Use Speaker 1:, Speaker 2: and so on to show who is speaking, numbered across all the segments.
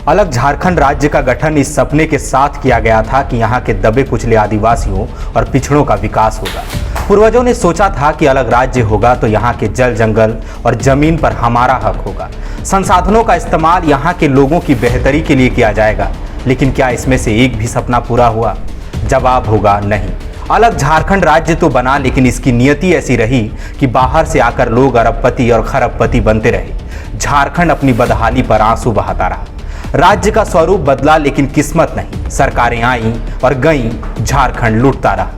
Speaker 1: अलग झारखंड राज्य का गठन इस सपने के साथ किया गया था कि यहाँ के दबे कुचले आदिवासियों और पिछड़ों का विकास होगा। पूर्वजों ने सोचा था कि अलग राज्य होगा तो यहाँ के जल जंगल और जमीन पर हमारा हक होगा। संसाधनों का इस्तेमाल यहाँ के लोगों की बेहतरी के लिए किया जाएगा। लेकिन क्या इसमें से एक भी सपना पूरा हुआ? जवाब होगा नहीं। अलग झारखंड राज्य तो बना, लेकिन इसकी नियति ऐसी रही कि बाहर से आकर लोग अरबपति और खरबपति बनते रहे। झारखंड अपनी बदहाली पर आंसू बहाता रहा। राज्य का स्वरूप बदला, लेकिन किस्मत नहीं। सरकारें आईं और गईं, झारखंड लूटता रहा।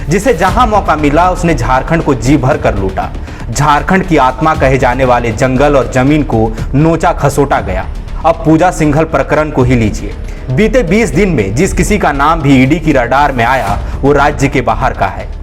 Speaker 1: जिसे जहां मौका मिला उसने झारखंड को जी भर कर लूटा। झारखंड की आत्मा कहे जाने वाले जंगल और जमीन को नोचा खसोटा गया। अब पूजा सिंघल प्रकरण को ही लीजिए। बीते 20 दिन में जिस किसी का नाम भी ईडी की रडार में आया वो राज्य के बाहर का है।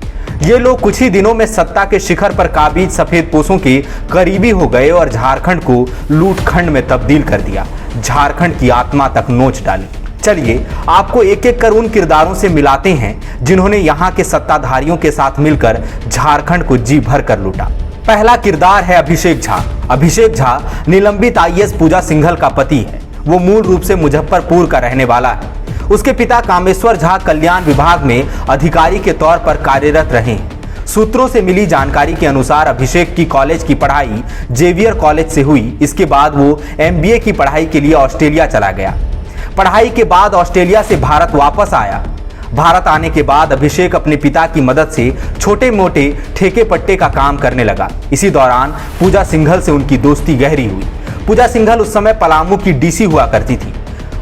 Speaker 1: ये लोग कुछ ही दिनों में सत्ता के शिखर पर काबिज सफेदपोशों के करीबी हो गए और झारखंड को लूटखंड में तब्दील कर दिया। झारखंड की आत्मा तक नोच डाली। चलिए आपको एक एक कर उन किरदारों से मिलाते हैं जिन्होंने यहाँ के सत्ताधारियों के साथ मिलकर झारखंड को जी भर कर लूटा। पहला किरदार है अभिषेक झा। अभिषेक झा निलंबित आईएएस पूजा सिंघल का पति है। वो मूल रूप से मुजफ्फरपुर का रहने वाला है। उसके पिता कामेश्वर झा कल्याण विभाग में अधिकारी के तौर पर कार्यरत रहे हैं। सूत्रों से मिली जानकारी के अनुसार अभिषेक की कॉलेज की पढ़ाई जेवियर कॉलेज से हुई। इसके बाद वो एमबीए की पढ़ाई के लिए ऑस्ट्रेलिया चला गया। पढ़ाई के बाद ऑस्ट्रेलिया से भारत वापस आया। भारत आने के बाद अभिषेक अपने पिता की मदद से छोटे मोटे ठेके पट्टे का काम करने लगा। इसी दौरान पूजा सिंघल से उनकी दोस्ती गहरी हुई। पूजा सिंघल उस समय पलामू की डीसी हुआ करती थी।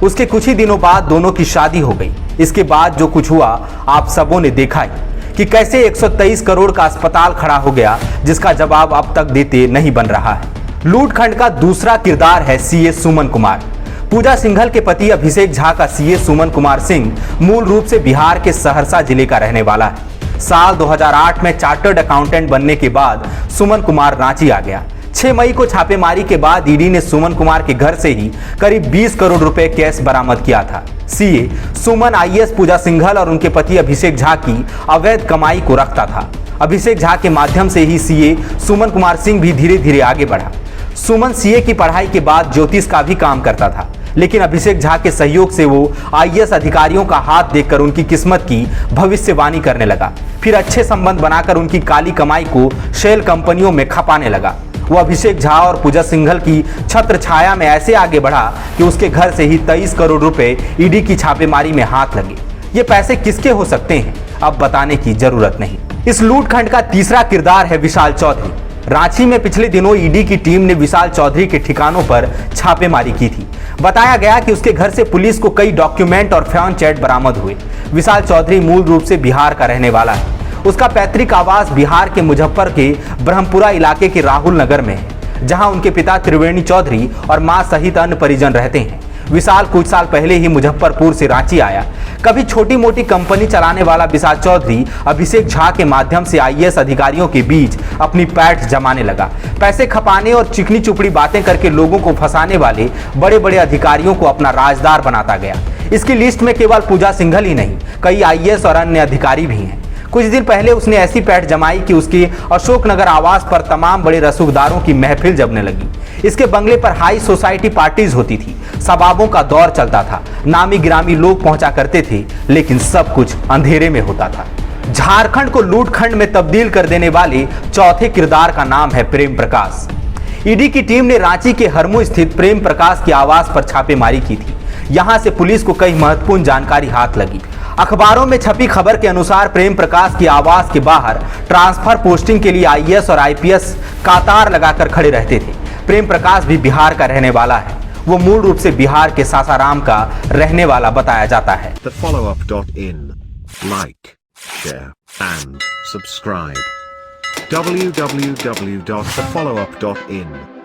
Speaker 1: उसके कुछ ही दिनों बाद दोनों की शादी हो गई। इसके बाद जो कुछ हुआ आप सबों ने देखा ही कि कैसे 123 करोड़ का अस्पताल खड़ा हो गया, जिसका जवाब अब तक देते नहीं बन रहा है। लूटखंड का दूसरा किरदार है सीए सुमन कुमार। पूजा सिंघल के पति अभिषेक झा का सीए सुमन कुमार सिंह मूल रूप से बिहार के सहरसा जिले का रहने वाला है। साल 2008 में चार्टर्ड अकाउंटेंट बनने के बाद सुमन कुमार रांची आ गया। 6 मई को छापेमारी के बाद ईडी ने सुमन कुमार के घर से ही करीब 20 करोड़ रुपए कैश बरामद किया था। सीए सुमन आईएएस पूजा सिंघल और उनके पति अभिषेक झा की अवैध कमाई को रखता था। अभिषेक झा के माध्यम से ही सीए सुमन कुमार सिंह भी धीरे धीरे आगे बढ़ा। सुमन सीए की पढ़ाई के बाद ज्योतिष का भी काम करता था, लेकिन अभिषेक झा के सहयोग से वो आईएएस अधिकारियों का हाथ देखकर उनकी किस्मत की भविष्यवाणी करने लगा। फिर अच्छे संबंध बनाकर उनकी काली कमाई को शेल कंपनियों में खपाने लगा। वो अभिषेक झा और पूजा सिंघल की छत्र छाया में ऐसे आगे बढ़ा कि उसके घर से ही 23 करोड़ रुपए ईडी की छापेमारी में हाथ लगे। ये पैसे किसके हो सकते हैं अब बताने की जरूरत नहीं। इस लूटखंड का तीसरा किरदार है विशाल चौधरी। रांची में पिछले दिनों ईडी की टीम ने विशाल चौधरी के ठिकानों पर छापेमारी की थी। बताया गया कि उसके घर से पुलिस को कई डॉक्यूमेंट और फोन चैट बरामद हुए। विशाल चौधरी मूल रूप से बिहार का रहने वाला है। उसका पैतृक आवास बिहार के मुजफ्फर के ब्रह्मपुरा इलाके के राहुल नगर में है, जहां उनके पिता त्रिवेणी चौधरी और मां सहित अन्य परिजन रहते हैं। विशाल कुछ साल पहले ही मुजफ्फरपुर से रांची आया। कभी छोटी मोटी कंपनी चलाने वाला विशाल चौधरी अभिषेक झा के माध्यम से आईएएस अधिकारियों के बीच अपनी पैठ जमाने लगा। पैसे खपाने और चिकनी चुपड़ी बातें करके लोगों को फंसाने वाले बड़े बड़े अधिकारियों को अपना राजदार बनाता गया। इसकी लिस्ट में केवल पूजा सिंघल ही नहीं, कई आईएएस और अन्य अधिकारी भी हैं। कुछ दिन पहले उसने ऐसी पैठ जमाई कि उसके अशोकनगर आवास पर तमाम बड़े रसूखदारों की महफिल जमने लगी। इसके बंगले पर हाई सोसाइटी पार्टीज होती थी। सबाबों का दौर चलता था। नामी गिरामी लोग पहुंचा करते थे, लेकिन सब कुछ अंधेरे में होता था। झारखंड को लूटखंड में तब्दील कर देने वाले चौथे किरदार का नाम है प्रेम प्रकाश। ईडी की टीम ने रांची के हरमू स्थित प्रेम प्रकाश के आवास पर छापेमारी की थी। यहां से पुलिस को कई महत्वपूर्ण जानकारी हाथ लगी। अखबारों में छपी खबर के अनुसार प्रेम प्रकाश के आवास के बाहर ट्रांसफर पोस्टिंग के लिए आईएएस और आईपीएस कातार लगाकर खड़े रहते थे। प्रेम प्रकाश भी बिहार का रहने वाला है। वो मूल रूप से बिहार के सासाराम का रहने वाला बताया जाता है।
Speaker 2: TheFollowUp.in Like, share and subscribe. www.thefollowup.in